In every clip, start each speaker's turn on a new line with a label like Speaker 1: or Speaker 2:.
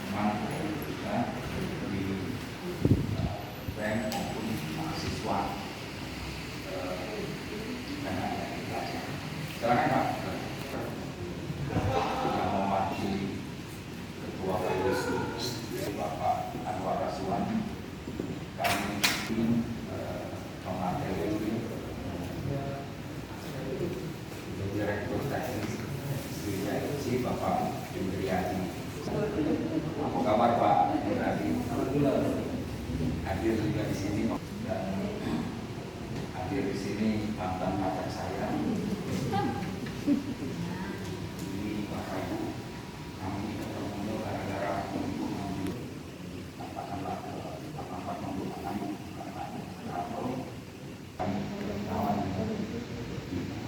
Speaker 1: teman ya, di bank maupun mahasiswa karena ada di pelajar. Silakan Pak. Yang mewakili Ketua PWSU Bapak Anwar Raswan, kami memateri Direktur Teknik SDIC Bapak Indriadi. Apa kabar Pak Indriadi? Hadir juga di sini dan hadir di sini mantan pacar saya. Ini Bapak Ibu, kami ketemu gara-gara Ibu mengambil katakanlah tempat menggunakan atau kami kawan Ibu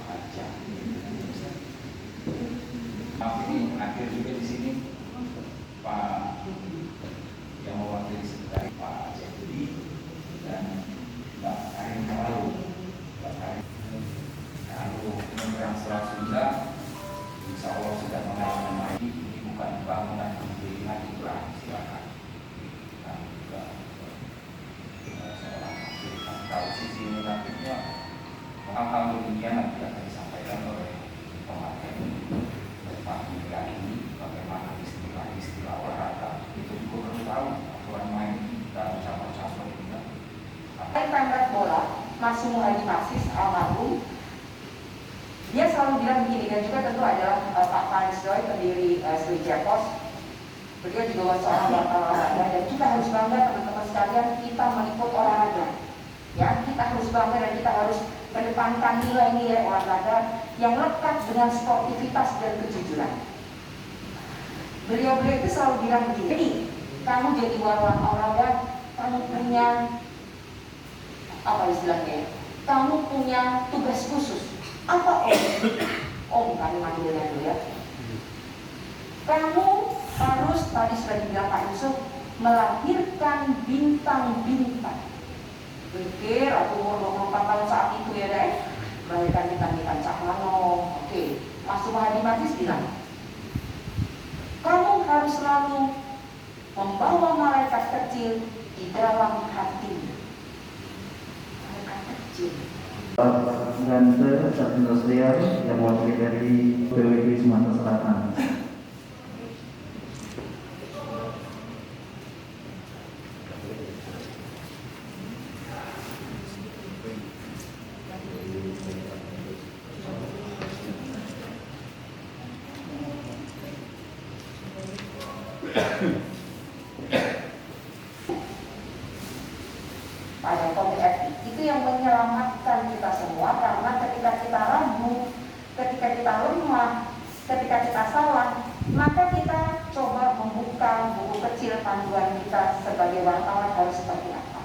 Speaker 1: Haja. Ini hadir juga di sini Pak yang mewakili sekretaris Pak Jadi dan Mbak Karin Kalalu. Mbak Karin Kalalu Kementerian Selat Sunda, insya Allah sudah mengenai ini bukan bangunan pembangunan itulah silakan. Kita juga seorang kita tahu sisi negatifnya, hal-hal demikian nanti akan disampaikan oleh pemateri Pak Indriadi ini, bagaimana istilah olahraga itu juga perlu tahu aturan main dalam cabang-cabang juga.
Speaker 2: Pangkat bola, Mas Muhadi Masis almarhum, dia selalu bilang begini, dan juga tentu adalah Pak Faris Doi, pendiri Sriwijaya Pos. Beliau juga seorang olahraga dan kita harus bangga teman-teman sekalian, kita meliput olahraga. Ya, kita harus bangga dan kita harus mendepankan nilai-nilai olahraga yang lekat dengan sportivitas dan kejujuran. Beliau itu selalu bilang begini, jadi kamu jadi wartawan olahraga, kamu punya apa istilahnya ya? Kamu punya tugas khusus. Apa om? Om kami manggilnya dulu ya. Kamu harus, tadi sudah dibilang Pak Yusuf, melahirkan bintang-bintang. Pikir aku umur 24 tahun saat itu ya deh, melahirkan bintang-bintang Cahyono. Oke, Mas Muhadi Masis bilang, kamu harus selalu membawa malaikat kecil di dalam hatimu. Malaikat kecil.
Speaker 3: Gante Sat Industrial yang mewakili dari PWB Sumatera Selatan.
Speaker 2: Pada topik etik itu yang menyelamatkan kita semua, karena ketika kita ragu, ketika kita lemah, ketika kita salah, maka kita coba membuka buku kecil panduan kita sebagai wartawan harus seperti apa.